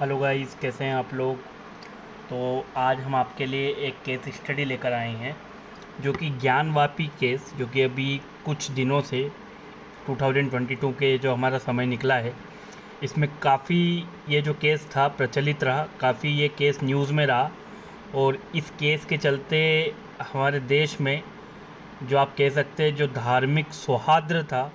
Hello guys, कैसे हैं आप लोग। तो आज हम आपके लिए एक केस स्टडी लेकर आए हैं जो कि ज्ञानवापी केस, जो कि अभी कुछ दिनों से 2022 के जो हमारा समय निकला है, इसमें काफ़ी ये जो केस था प्रचलित रहा, काफ़ी ये केस न्यूज़ में रहा। और इस केस के चलते हमारे देश में जो आप कह सकते हैं जो धार्मिक सौहार्द था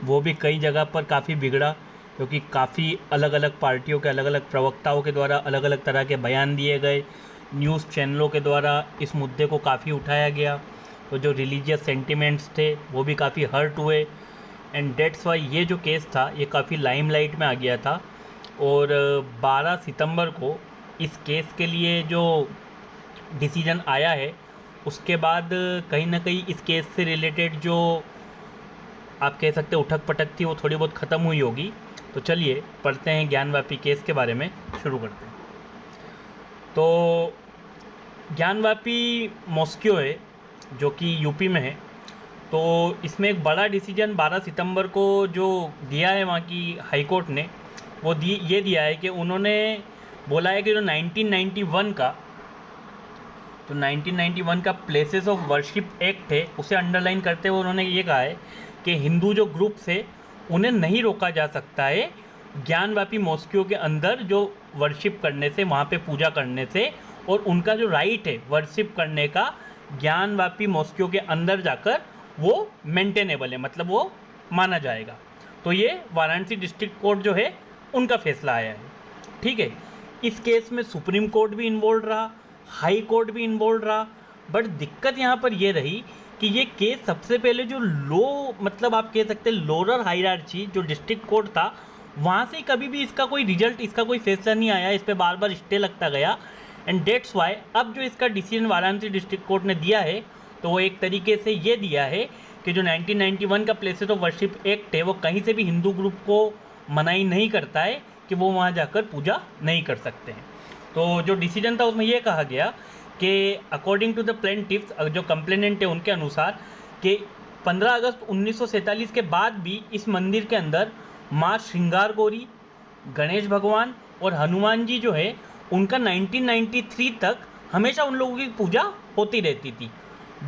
वो भी कई जगह पर काफ़ी बिगड़ा, क्योंकि काफ़ी अलग अलग पार्टियों के अलग अलग प्रवक्ताओं के द्वारा अलग अलग तरह के बयान दिए गए, न्यूज़ चैनलों के द्वारा इस मुद्दे को काफ़ी उठाया गया। तो जो रिलीजियस सेंटिमेंट्स थे वो भी काफ़ी हर्ट हुए, एंड डेट्स वाई ये जो केस था ये काफ़ी लाइमलाइट में आ गया था। और 12 सितंबर को इस केस के लिए जो डिसीजन आया है उसके बाद कहीं ना कहीं इस केस से रिलेटेड जो आप कह सकते उठक पटक थी वो थोड़ी बहुत ख़त्म हुई होगी। तो चलिए पढ़ते हैं ज्ञानवापी केस के बारे में, शुरू करते हैं। तो ज्ञानवापी मॉस्क्यो है जो कि यूपी में है। तो इसमें एक बड़ा डिसीजन 12 सितंबर को जो दिया है वहाँ की हाई कोर्ट ने, वो ये दिया है कि उन्होंने बोला है कि जो 1991 का तो 1991 का प्लेसेस ऑफ वर्शिप एक्ट है उसे अंडरलाइन करते हुए उन्होंने ये कहा है कि हिंदू जो ग्रुप्स है उन्हें नहीं रोका जा सकता है ज्ञानवापी मॉस्क्यो के अंदर जो वर्शिप करने से, वहाँ पे पूजा करने से, और उनका जो राइट है वर्शिप करने का ज्ञानवापी मॉस्क्यो के अंदर जाकर वो मेंटेनेबल है, मतलब वो माना जाएगा। तो ये वाराणसी डिस्ट्रिक्ट कोर्ट जो है उनका फैसला आया है। ठीक है, इस केस में सुप्रीम कोर्ट भी इन्वॉल्व रहा, हाई कोर्ट भी इन्वॉल्व रहा। बट दिक्कत यहाँ पर ये रही कि ये केस सबसे पहले जो लो, मतलब आप कह सकते हैं लोअर हायरार्ची जो डिस्ट्रिक्ट कोर्ट था, वहाँ से कभी भी इसका कोई रिजल्ट, इसका कोई फैसला नहीं आया, इस पर बार बार स्टे लगता गया। एंड डेट्स वाई अब जो इसका डिसीजन वाराणसी डिस्ट्रिक्ट कोर्ट ने दिया है तो वो एक तरीके से ये दिया है कि जो 1991 का प्लेसेस ऑफ वर्शिप एक्ट है वो कहीं से भी हिंदू ग्रुप को मनाही नहीं करता है कि वो वहाँ जाकर पूजा नहीं कर सकते हैं। तो जो डिसीजन था उसमें यह कहा गया कि अकॉर्डिंग टू द प्लेंटिफ्स, जो कंप्लेनेंट है उनके अनुसार, कि 15 अगस्त 1947 के बाद भी इस मंदिर के अंदर माँ श्रृंगार गौरी, गणेश भगवान और हनुमान जी जो है उनका 1993 तक हमेशा उन लोगों की पूजा होती रहती थी।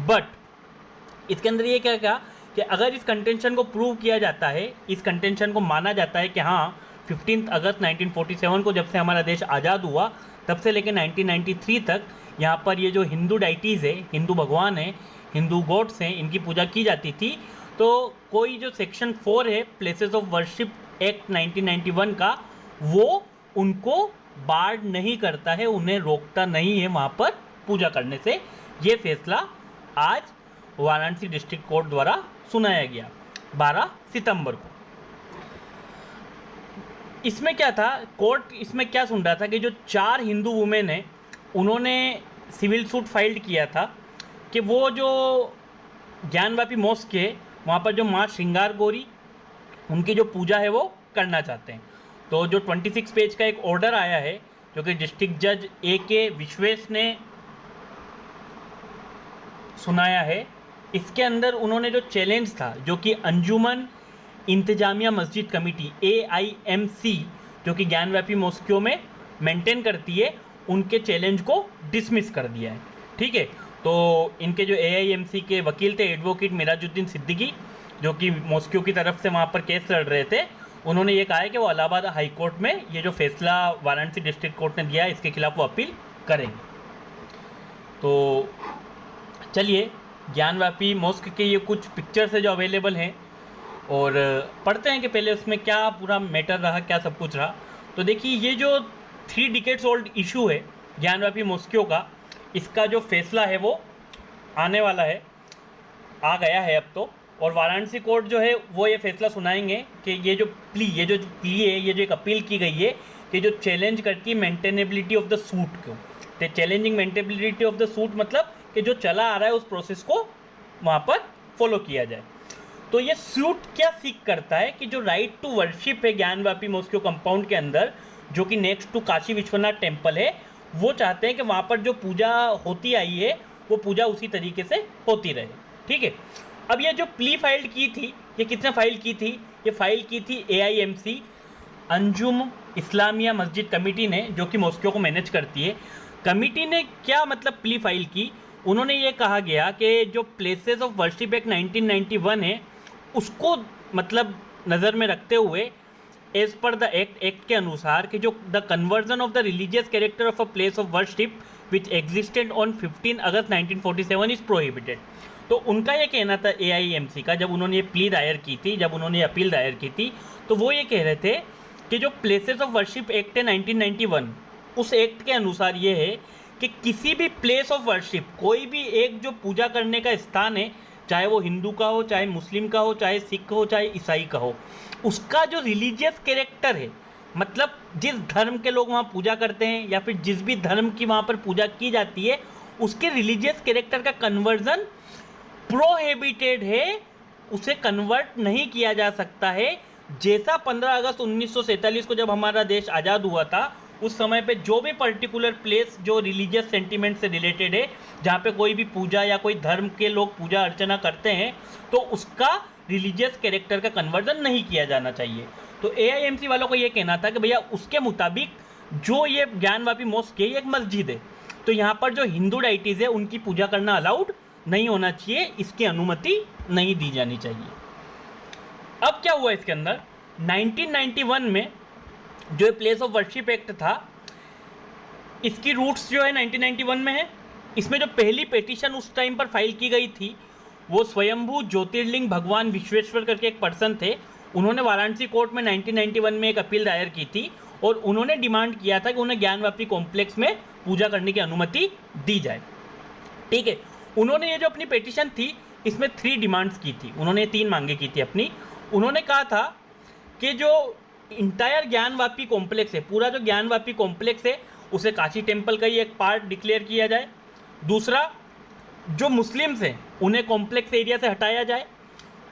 बट इसके अंदर ये क्या क्या कि अगर इस कंटेंशन को प्रूव किया जाता है, इस कंटेंशन को माना जाता है कि हाँ 15 अगस्त 1947 को जब से हमारा देश आज़ाद हुआ तब से लेकर 1993 तक यहाँ पर ये जो हिंदू डाइटीज़ है, हिंदू भगवान है, हिंदू गॉड्स हैं, इनकी पूजा की जाती थी। तो कोई जो सेक्शन 4 है प्लेसेस ऑफ वर्शिप एक्ट 1991 का, वो उनको बार्ड नहीं करता है, उन्हें रोकता नहीं है वहाँ पर पूजा करने से। ये फैसला आज वाराणसी डिस्ट्रिक्ट कोर्ट द्वारा सुनाया गया 12 सितंबर को। इसमें क्या था, कोर्ट इसमें क्या सुन रहा था कि जो 4 हिंदू वुमेन हैं उन्होंने सिविल सूट फाइल्ड किया था कि वो जो ज्ञानवापी मॉस्क है वहाँ पर जो माँ श्रृंगार गौरी उनकी जो पूजा है वो करना चाहते हैं। तो जो 26 पेज का एक ऑर्डर आया है जो कि डिस्ट्रिक्ट जज A.K. विश्वेश ने सुनाया है, इसके अंदर उन्होंने जो चैलेंज था, जो कि अंजुमन इंतजामिया मस्जिद कमेटी AIMC जो कि ज्ञानवापी मॉस्क्यो में मेंटेन करती है, उनके चैलेंज को डिसमिस कर दिया है। ठीक है, तो इनके जो AIMC के वकील थे एडवोकेट मिराजुद्दीन सिद्दीकी, जो कि मॉस्क्यो की तरफ से वहाँ पर केस लड़ रहे थे, उन्होंने ये कहा है कि वो इलाहाबाद हाई कोर्ट में ये जो फैसला वाराणसी डिस्ट्रिक्ट कोर्ट ने दिया है इसके खिलाफ वो अपील करेंगे। तो चलिए ज्ञानवापी मॉस्क के ये कुछ पिक्चर्स है जो अवेलेबल हैं और पढ़ते हैं कि पहले उसमें क्या पूरा मैटर रहा, क्या सब कुछ रहा। तो देखिए ये जो 3 डिकेड्स ओल्ड इशू है ज्ञानवापी मॉस्क्यो का, इसका जो फैसला है वो आने वाला है, आ गया है अब तो। और वाराणसी कोर्ट जो है वो ये फैसला सुनाएंगे कि ये जो प्ली है, ये जो एक अपील की गई है कि जो चैलेंज करती है मेंटेनेबिलिटी ऑफ द सूट को, तो challenging maintainability of the suit मतलब कि जो चला आ रहा है उस प्रोसेस को वहाँ पर फॉलो किया जाए। तो ये सूट क्या सीख करता है कि जो राइट टू वर्शिप है ज्ञानवापी मॉस्क्यो कंपाउंड के अंदर, जो कि next to Kashi Vishwanath temple है, वो चाहते हैं कि वहाँ पर जो पूजा होती आई है वो पूजा उसी तरीके से होती रहे। ठीक है, अब ये जो प्ली फाइल की थी, ये किसने फाइल की थी, ये फाइल की थी AIMC अंजुम इस्लामिया मस्जिद कमेटी ने, जो कि मॉस्को को मैनेज करती है, कमेटी ने क्या मतलब प्ली फाइल की। उन्होंने ये कहा गया कि जो प्लेसेस ऑफ वर्शिप एक्ट 1991 है उसको मतलब नज़र में रखते हुए एज पर द एक्ट के अनुसार कि जो the conversion of the religious character of a place of worship which existed on 15 August 1947 is prohibited. तो उनका ये कहना था AIMC का, जब उन्होंने ये प्ली दायर की थी, जब उन्होंने ये अपील दायर की थी, तो वो ये कह रहे थे कि जो प्लेसेस ऑफ वर्शिप एक्ट है 1991, उस एक्ट के अनुसार ये है कि किसी भी प्लेस ऑफ वर्शिप, कोई भी एक जो पूजा करने का स्थान है, चाहे वो हिंदू का हो, चाहे मुस्लिम का हो, चाहे सिख हो, चाहे ईसाई का हो, उसका जो रिलीजियस कैरेक्टर है, मतलब जिस धर्म के लोग वहाँ पूजा करते हैं या फिर जिस भी धर्म की वहाँ पर पूजा की जाती है, उसके रिलीजियस कैरेक्टर का कन्वर्जन प्रोहिबिटेड है, उसे कन्वर्ट नहीं किया जा सकता है। जैसा 15 अगस्त 1947 को जब हमारा देश आज़ाद हुआ था, उस समय पे जो भी पर्टिकुलर प्लेस जो रिलीजियस सेंटिमेंट से रिलेटेड है, जहाँ पे कोई भी पूजा या कोई धर्म के लोग पूजा अर्चना करते हैं, तो उसका रिलीजियस कैरेक्टर का कन्वर्जन नहीं किया जाना चाहिए। तो AIMC वालों को ये कहना था कि भैया उसके मुताबिक जो ये ज्ञानवापी मॉस्क है, ये एक मस्जिद है, तो यहाँ पर जो हिंदू डाइटीज़ है उनकी पूजा करना अलाउड नहीं होना चाहिए, इसकी अनुमति नहीं दी जानी चाहिए। अब क्या हुआ इसके अंदर, 1991 में जो प्लेस ऑफ वर्शिप एक्ट था, इसकी रूट्स जो है 1991 में है। इसमें जो पहली पेटिशन उस टाइम पर फाइल की गई थी, वो स्वयंभू ज्योतिर्लिंग भगवान विश्वेश्वर करके एक पर्सन थे। उन्होंने वाराणसी कोर्ट में 1991 में एक अपील दायर की थी और उन्होंने डिमांड किया था कि उन्हें ज्ञानवापी कॉम्प्लेक्स में पूजा करने की अनुमति दी जाए। ठीक है, उन्होंने ये जो अपनी पेटिशन थी, इसमें 3 डिमांड्स की थी, उन्होंने 3 मांगे की थी अपनी। उन्होंने कहा था कि जो इंटायर ज्ञानवापी कॉम्प्लेक्स है, पूरा जो ज्ञानवापी कॉम्प्लेक्स है, उसे काशी टेम्पल का ही एक पार्ट डिक्लेयर किया जाए। दूसरा, जो मुस्लिम्स हैं उन्हें कॉम्प्लेक्स एरिया से हटाया जाए।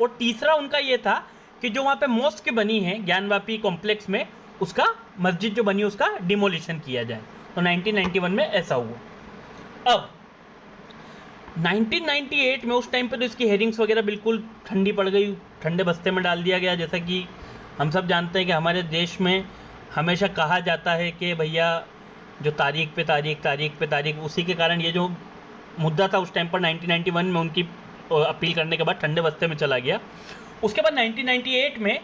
और तीसरा उनका ये था कि जो वहाँ पे मॉस्क बनी है ज्ञानवापी कॉम्प्लेक्स में, उसका मस्जिद जो बनी है उसका डिमोलिशन किया जाए। तो 1991 में ऐसा हुआ। अब 1998 में, उस टाइम पे तो इसकी हेयरिंग्स वगैरह बिल्कुल ठंडी पड़ गई, ठंडे बस्ते में डाल दिया गया। जैसा कि हम सब जानते हैं कि हमारे देश में हमेशा कहा जाता है कि भैया जो तारीख पे तारीख, उसी के कारण ये जो मुद्दा था उस टाइम पर 1991 में उनकी अपील करने के बाद ठंडे बस्ते में चला गया। उसके बाद 1998 में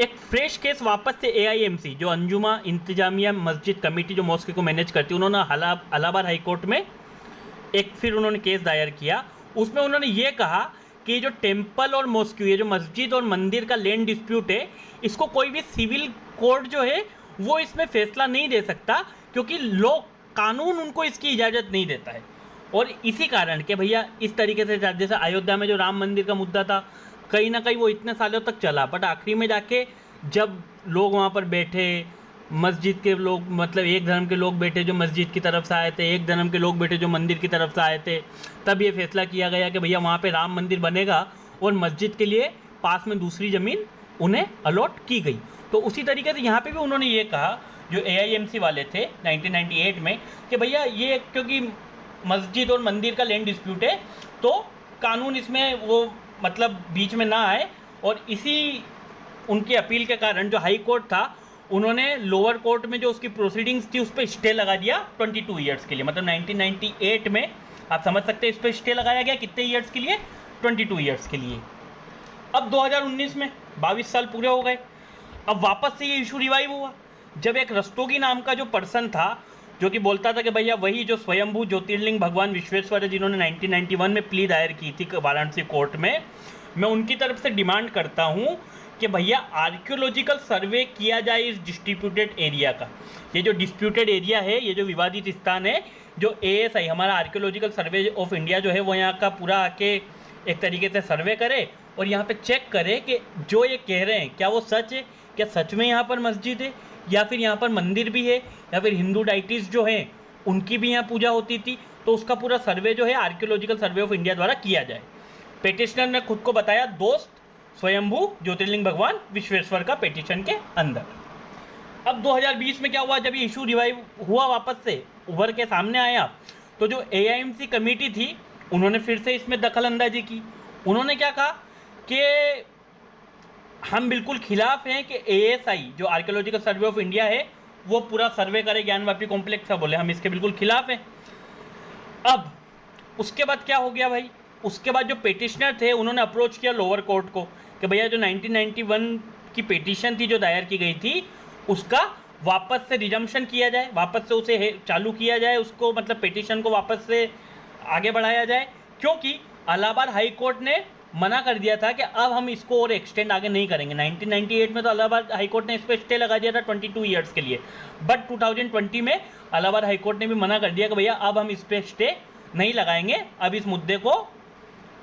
एक फ्रेश केस वापस से AIMC, जो अंजुमा इंतजामिया मस्जिद कमेटी जो मॉस्क को मैनेज करती है, उन्होंने इलाहाबाद हाई कोर्ट में एक फिर उन्होंने केस दायर किया। उसमें उन्होंने ये कहा कि जो टेम्पल और मॉस्क, ये जो मस्जिद और मंदिर का लैंड डिस्प्यूट है, इसको कोई भी सिविल कोर्ट जो है वो इसमें फैसला नहीं दे सकता, क्योंकि कानून उनको इसकी इजाज़त नहीं देता है। और इसी कारण कि भैया इस तरीके से, जैसे अयोध्या में जो राम मंदिर का मुद्दा था, कहीं ना कहीं वो इतने सालों तक चला, बट आखिरी में जाके जब लोग वहाँ पर बैठे, मस्जिद के लोग, मतलब एक धर्म के लोग बैठे जो मस्जिद की तरफ से आए थे, एक धर्म के लोग बैठे जो मंदिर की तरफ से आए थे, तब ये फैसला किया गया कि भैया वहाँ पे राम मंदिर बनेगा और मस्जिद के लिए पास में दूसरी ज़मीन उन्हें अलॉट की गई। तो उसी तरीके से यहाँ पे भी उन्होंने ये कहा, जो AIMC वाले थे 1998 में, कि भैया ये क्योंकि मस्जिद और मंदिर का लैंड डिस्प्यूट है, तो कानून इसमें वो मतलब बीच में ना आए। और इसी उनकी अपील के कारण जो हाई कोर्ट था, उन्होंने लोअर कोर्ट में जो उसकी प्रोसीडिंग्स थी उस पर स्टे लगा दिया 22 ईयर्स के लिए। मतलब 1998 में आप समझ सकते हैं इस पर स्टे लगाया गया कितने ईयर्स के लिए, 22 ईयर्स के लिए। अब 2019 में 22 साल पूरे हो गए। अब वापस से ये इशू रिवाइव हुआ, जब एक रस्तोगी नाम का जो पर्सन था, जो कि बोलता था कि भैया वही जो स्वयंभू ज्योतिर्लिंग भगवान विश्वेश्वर है, जिन्होंने 1991 में प्ली दायर की थी वाराणसी कोर्ट में, मैं उनकी तरफ से डिमांड करता हूँ कि भैया आर्कियोलॉजिकल सर्वे किया जाए इस डिस्प्यूटेड एरिया का। ये जो डिस्प्यूटेड एरिया है, ये जो विवादित स्थान है, जो ASI हमारा आर्कियोलॉजिकल सर्वे ऑफ इंडिया जो है, वो यहाँ का पूरा आके एक तरीके से सर्वे करे और यहाँ पे चेक करे कि जो ये कह रहे हैं क्या वो सच है, क्या सच में यहाँ पर मस्जिद है, या फिर यहाँ पर मंदिर भी है, या फिर हिंदू डाइटीज़ जो हैं उनकी भी यहाँ पूजा होती थी। तो उसका पूरा सर्वे जो है आर्कियोलॉजिकल सर्वे ऑफ इंडिया द्वारा किया जाए। पेटिशनर ने खुद को बताया दोस्त स्वयंभू ज्योतिर्लिंग भगवान विश्वेश्वर का पेटिशन के अंदर। अब 2020 में क्या हुआ, जब ये इशू रिवाइव हुआ, वापस से उभर के सामने आया, तो जो AIMC कमेटी थी उन्होंने फिर से इसमें दखल अंदाजी की। उन्होंने क्या कहा कि हम बिल्कुल खिलाफ हैं कि ASI जो आर्कियोलॉजिकल सर्वे ऑफ इंडिया है वो पूरा सर्वे करे ज्ञानवापी कॉम्प्लेक्स का, बोले हम इसके बिल्कुल खिलाफ हैं। अब उसके बाद क्या हो गया भाई, उसके बाद जो पेटिशनर थे उन्होंने अप्रोच किया लोअर कोर्ट को कि भैया जो 1991 की पेटिशन थी जो दायर की गई थी उसका वापस से रिजम्पशन किया जाए, वापस से उसे चालू किया जाए, उसको मतलब पेटिशन को वापस से आगे बढ़ाया जाए, क्योंकि इलाहाबाद हाई कोर्ट ने मना कर दिया था कि अब हम इसको और एक्सटेंड आगे नहीं करेंगे। 1998 में तो इलाहाबाद हाई कोर्ट ने इस पर स्टे लगा दिया था 22 ईयर्स के लिए, बट 2020 में इलाहाबाद हाई कोर्ट ने भी मना कर दिया कि भैया अब हम इस पर स्टे नहीं लगाएंगे, अब इस मुद्दे को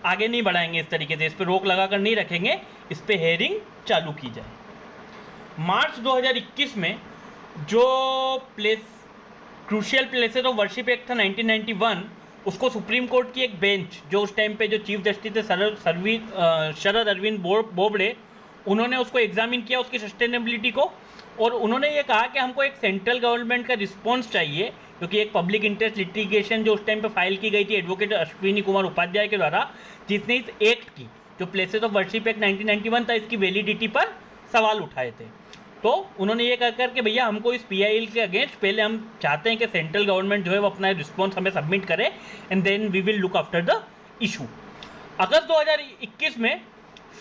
आगे नहीं बढ़ाएंगे, इस तरीके से इस पर रोक लगाकर नहीं रखेंगे, इस पर हेयरिंग चालू की जाए। मार्च 2021 में जो crucial places of worship act था 1991, उसको सुप्रीम कोर्ट की एक बेंच जो उस टाइम पे जो चीफ जस्टिस थे शरद अरविंद बोबड़े, उन्होंने उसको एग्जामिन किया उसकी सस्टेनेबिलिटी को, और उन्होंने ये कहा कि हमको एक सेंट्रल गवर्नमेंट का रिस्पॉन्स चाहिए, क्योंकि एक पब्लिक इंटरेस्ट लिटिगेशन जो उस टाइम पे फाइल की गई थी एडवोकेट अश्विनी कुमार उपाध्याय के द्वारा, जिसने इस एक्ट की जो प्लेसेस ऑफ वर्शिप एक्ट 1991 था इसकी वैलिडिटी पर सवाल उठाए थे। तो उन्होंने ये कह कर कि भैया हमको इस PIL के अगेंस्ट पहले हम चाहते हैं कि सेंट्रल गवर्नमेंट जो है वो अपना रिस्पॉन्स हमें सबमिट करे and then we will look after the issue. अगस्त 2021 में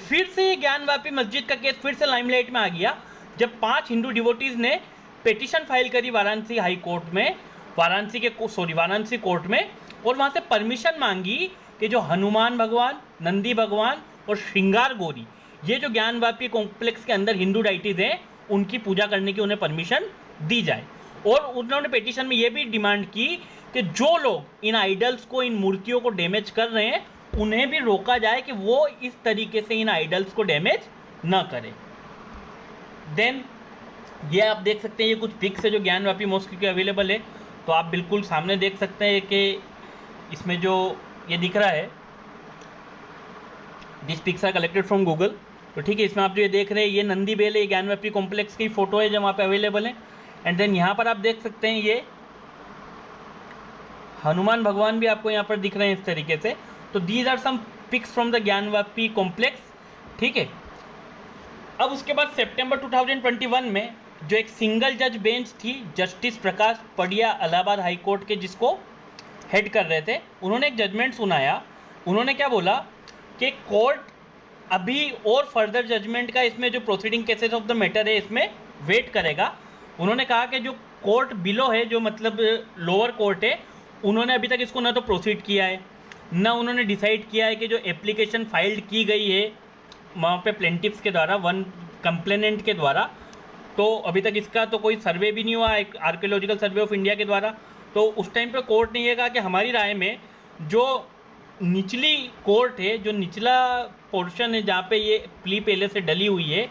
फिर से ये ज्ञानवापी मस्जिद का केस फिर से लाइमलाइट में आ गया, जब 5 हिंदू डिवोटीज़ ने पिटीशन फाइल करी वाराणसी हाई कोर्ट में, वाराणसी कोर्ट में, और वहाँ से परमिशन मांगी कि जो हनुमान भगवान, नंदी भगवान और श्रृंगार गौरी, ये जो ज्ञानवापी कॉम्प्लेक्स के अंदर हिंदू डाइटीज़ हैं उनकी पूजा करने की उन्हें परमिशन दी जाए। और उन्होंने पिटीशन में ये भी डिमांड की कि जो लोग इन आइडल्स को, इन मूर्तियों को डैमेज कर रहे हैं उन्हें भी रोका जाए कि वो इस तरीके से इन आइडल्स को डैमेज न करें। देन ये आप देख सकते हैं, ये कुछ पिक्स है जो ज्ञानवापी मॉस्क के अवेलेबल है, तो आप बिल्कुल सामने देख सकते हैं कि इसमें जो ये दिख रहा है, this pics are collected from Google, तो ठीक है, इसमें आप जो ये देख रहे हैं ये नंदी बेल है, ये ज्ञानवापी कॉम्प्लेक्स की फ़ोटो है जो वहाँ पे अवेलेबल है। एंड देन यहाँ पर आप देख सकते हैं ये हनुमान भगवान भी आपको यहाँ पर दिख रहे हैं इस तरीके से। तो these are some pics from the Gyanvapi complex, ठीक है। अब उसके बाद सितंबर 2021 में जो एक सिंगल जज बेंच थी, जस्टिस प्रकाश पडिया इलाहाबाद हाई कोर्ट के जिसको हेड कर रहे थे, उन्होंने एक जजमेंट सुनाया। उन्होंने क्या बोला कि कोर्ट अभी और फर्दर जजमेंट का इसमें जो proceeding cases of the matter है इसमें वेट करेगा। उन्होंने कहा कि जो कोर्ट बिलो है, जो मतलब लोअर कोर्ट है, उन्होंने अभी तक इसको ना तो प्रोसीड किया है, ना उन्होंने डिसाइड किया है कि जो एप्लीकेशन फाइल्ड की गई है वहाँ पे प्लेंटिफ्स के द्वारा, वन कंप्लेनेंट के द्वारा, तो अभी तक इसका तो कोई सर्वे भी नहीं हुआ एक आर्कियोलॉजिकल सर्वे ऑफ इंडिया के द्वारा। तो उस टाइम पे कोर्ट ने ये कहा कि हमारी राय में जो निचली कोर्ट है, जो निचला पोर्शन है जहाँ पे ये प्ली पहले से डली हुई है,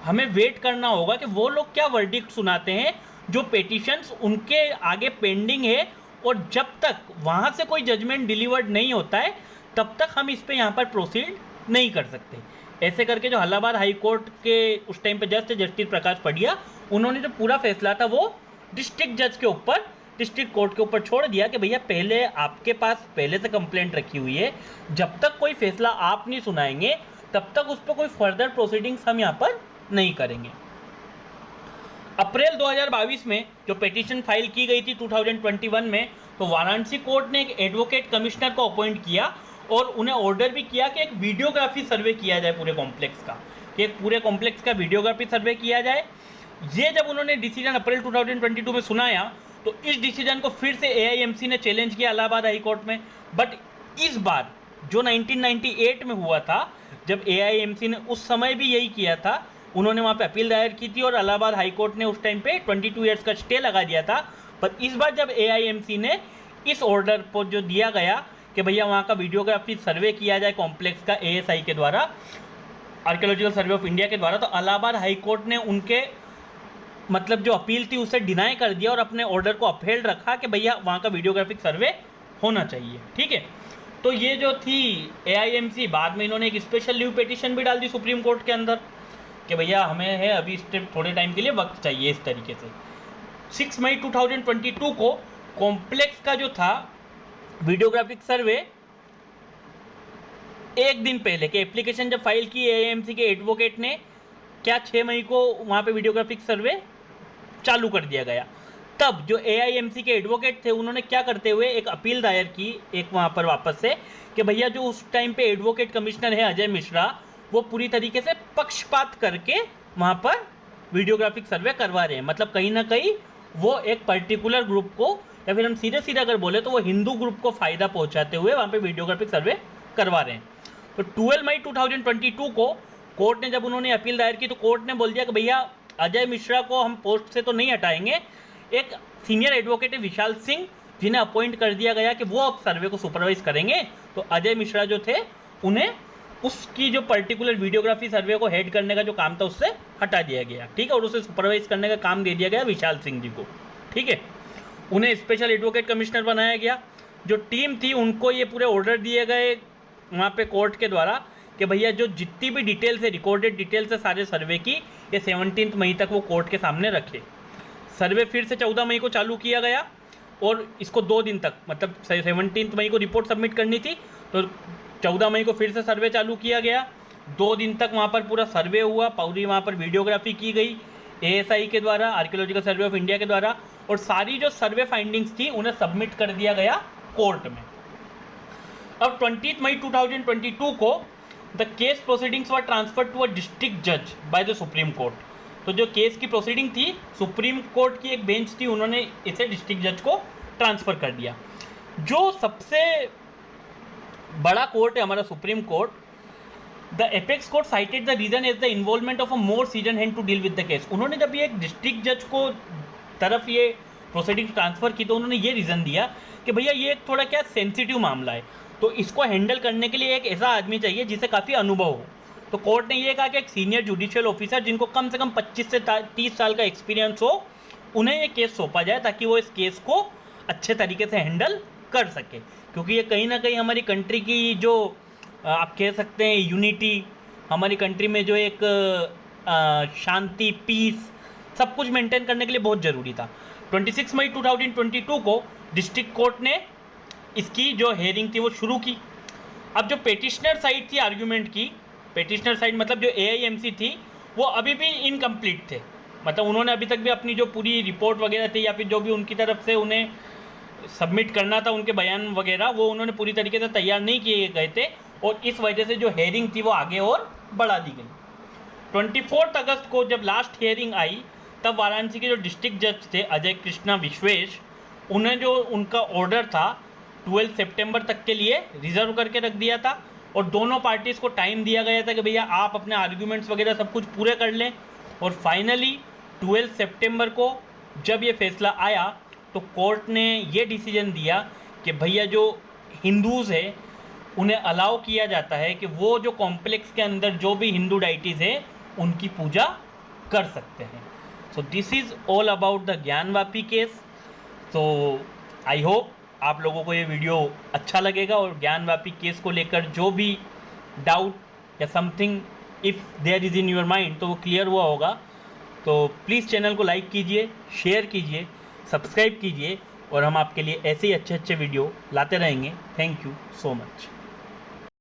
हमें वेट करना होगा कि वो लोग क्या वर्डिक्ट सुनाते हैं, जो पेटिशंस उनके आगे पेंडिंग है, और जब तक वहाँ से कोई जजमेंट डिलीवर्ड नहीं होता है तब तक हम इस पे यहाँ पर प्रोसीड नहीं कर सकते। ऐसे करके जो इलाहाबाद हाई कोर्ट के उस टाइम पे जज थे जस्टिस प्रकाश पडिया, उन्होंने जो पूरा फैसला था वो डिस्ट्रिक्ट जज के ऊपर, डिस्ट्रिक्ट कोर्ट के ऊपर छोड़ दिया कि भैया पहले आपके पास पहले से कंप्लेंट रखी हुई है, जब तक कोई फैसला आप नहीं सुनाएंगे तब तक उस पर कोई फर्दर प्रोसीडिंग्स हम यहाँ पर नहीं करेंगे। अप्रैल 2022 में जो पिटीशन फाइल की गई थी 2021 में, तो वाराणसी कोर्ट ने एक एडवोकेट कमिश्नर को अपॉइंट किया और उन्हें ऑर्डर भी किया कि एक वीडियोग्राफी सर्वे किया जाए पूरे कॉम्प्लेक्स का, कि एक पूरे कॉम्प्लेक्स का वीडियोग्राफी सर्वे किया जाए। ये जब उन्होंने डिसीजन अप्रैल 2022 में सुनाया तो इस डिसीजन को फिर से AIMC ने चैलेंज किया इलाहाबाद हाई कोर्ट में, बट इस बार जो 1998 में हुआ था जब AIMC ने उस समय भी यही किया था, उन्होंने वहाँ पे अपील दायर की थी और इलाहाबाद हाई कोर्ट ने उस टाइम पे 22 ईयर्स का स्टे लगा दिया था। पर इस बार जब AIMC ने इस ऑर्डर पर जो दिया गया कि भैया वहाँ का वीडियोग्राफी सर्वे किया जाए कॉम्प्लेक्स का ASI के द्वारा, आर्कियोलॉजिकल सर्वे ऑफ इंडिया के द्वारा, तो इलाहाबाद हाई कोर्ट ने उनके मतलब जो अपील थी उसे डिनाई कर दिया और अपने ऑर्डर को अपहेल्ड रखा कि भैया वहाँ का वीडियोग्राफिक सर्वे होना चाहिए, ठीक है। तो ये जो थी AIMC, बाद में इन्होंने एक स्पेशल लीव पिटीशन भी डाल दी सुप्रीम कोर्ट के अंदर कि भैया हमें है अभी स्टेप थोड़े टाइम के लिए वक्त चाहिए इस तरीके से। 6 मई 2022 को कॉम्प्लेक्स का जो था वीडियोग्राफिक सर्वे, एक दिन पहले कि एप्लीकेशन जब फाइल की AIMC के एडवोकेट ने क्या 6 मई को वहाँ पे वीडियोग्राफिक सर्वे चालू कर दिया गया। तब जो AIMC के एडवोकेट थे उन्होंने क्या करते हुए एक अपील दायर की एक वहाँ पर वापस से कि भैया जो उस टाइम पे एडवोकेट कमिश्नर है अजय मिश्रा, वो पूरी तरीके से पक्षपात करके वहाँ पर वीडियोग्राफिक सर्वे करवा रहे हैं। मतलब कहीं ना कहीं वो एक पर्टिकुलर ग्रुप को, या फिर हम सीधे सीधे अगर बोले तो वो हिंदू ग्रुप को फ़ायदा पहुँचाते हुए वहाँ पे वीडियोग्राफिक सर्वे करवा रहे हैं। तो 12 मई 2022 को कोर्ट ने जब उन्होंने अपील दायर की तो कोर्ट ने बोल दिया कि भैया अजय मिश्रा को हम पोस्ट से तो नहीं हटाएंगे, एक सीनियर एडवोकेट है विशाल सिंह जिन्हें अपॉइंट कर दिया गया कि वो अब सर्वे को सुपरवाइज करेंगे। तो अजय मिश्रा जो थे उन्हें उसकी जो पर्टिकुलर वीडियोग्राफी सर्वे को हेड करने का जो काम था उससे हटा दिया गया, ठीक है, और उसे सुपरवाइज करने का काम दे दिया गया विशाल सिंह जी को, ठीक है। उन्हें स्पेशल एडवोकेट कमिश्नर बनाया गया। जो टीम थी उनको ये पूरे ऑर्डर दिए गए वहाँ पे कोर्ट के द्वारा कि भैया जो जितनी भी डिटेल्स है, रिकॉर्डेड डिटेल्स है सारे सर्वे की, ये 17 मई तक वो कोर्ट के सामने रखे। सर्वे फिर से 14 मई को चालू किया गया और इसको 2 दिन तक, मतलब 17 मई को रिपोर्ट सबमिट करनी थी तो 14 मई को फिर से सर्वे चालू किया गया। 2 दिन तक वहाँ पर पूरा सर्वे हुआ, पूरी वहाँ पर वीडियोग्राफी की गई ASI के द्वारा, आर्कियोलॉजिकल सर्वे ऑफ इंडिया के द्वारा, और सारी जो सर्वे फाइंडिंग्स थी उन्हें सबमिट कर दिया गया कोर्ट में। अब 20 मई 2022 को the case proceedings were transfer to a district जज बाय द सुप्रीम कोर्ट। तो जो केस की प्रोसीडिंग थी सुप्रीम कोर्ट की एक बेंच थी, उन्होंने इसे डिस्ट्रिक्ट जज को ट्रांसफ़र कर दिया। जो सबसे बड़ा कोर्ट है हमारा supreme court, the apex court cited the reason is the involvement of a more seasoned hand to deal with the case. उन्होंने जब ये एक डिस्ट्रिक्ट जज को तरफ ये प्रोसीडिंग ट्रांसफ़र की तो उन्होंने ये रीज़न दिया कि भैया ये एक थोड़ा क्या सेंसिटिव मामला है, तो इसको हैंडल करने के लिए एक ऐसा आदमी चाहिए जिसे काफ़ी अनुभव हो। तो कोर्ट ने ये कहा कि एक सीनियर जुडिशियल ऑफिसर जिनको कम से कम 25 से 30 साल का एक्सपीरियंस हो, उन्हें ये केस सौंपा जाए ताकि वो इस केस को अच्छे तरीके से हैंडल कर सके। क्योंकि ये कहीं ना कहीं हमारी कंट्री की जो आप कह सकते हैं यूनिटी, हमारी कंट्री में जो एक शांति, पीस, सब कुछ मेंटेन करने के लिए बहुत ज़रूरी था। 26 मई 2022 को डिस्ट्रिक्ट कोर्ट ने इसकी जो हेयरिंग थी वो शुरू की। अब जो पेटिशनर साइड थी आर्ग्यूमेंट की, पेटिशनर साइड मतलब जो AIMC थी, वो अभी भी इनकम्प्लीट थे। मतलब उन्होंने अभी तक भी अपनी जो पूरी रिपोर्ट वगैरह थी या फिर जो भी उनकी तरफ से उन्हें सबमिट करना था, उनके बयान वगैरह, वो उन्होंने पूरी तरीके से तैयार नहीं किए गए थे और इस वजह से जो हेयरिंग थी वो आगे और बढ़ा दी गई। 24 अगस्त को जब लास्ट हेयरिंग आई तब वाराणसी के जो डिस्ट्रिक्ट जज थे अजय कृष्णा विश्वेश, उन्हें जो उनका ऑर्डर था 12 सितंबर तक के लिए रिजर्व करके रख दिया था और दोनों पार्टीज़ को टाइम दिया गया था कि भैया आप अपने आर्ग्यूमेंट्स वगैरह सब कुछ पूरे कर लें। और फाइनली 12 सितंबर को जब ये फैसला आया तो कोर्ट ने ये डिसीजन दिया कि भैया जो हिंदूज़ है उन्हें अलाउ किया जाता है कि वो जो कॉम्प्लेक्स के अंदर जो भी हिंदू डाइटीज़ है उनकी पूजा कर सकते हैं। So this is all about the Gyanvapi case. तो आई होप आप लोगों को ये वीडियो अच्छा लगेगा और ज्ञानवापी केस को लेकर जो भी डाउट या something if there is in your mind तो वो क्लियर हुआ होगा। तो प्लीज़ चैनल को लाइक कीजिए, शेयर कीजिए, सब्सक्राइब कीजिए और हम आपके लिए ऐसे ही अच्छे अच्छे वीडियो लाते रहेंगे। Thank you so much.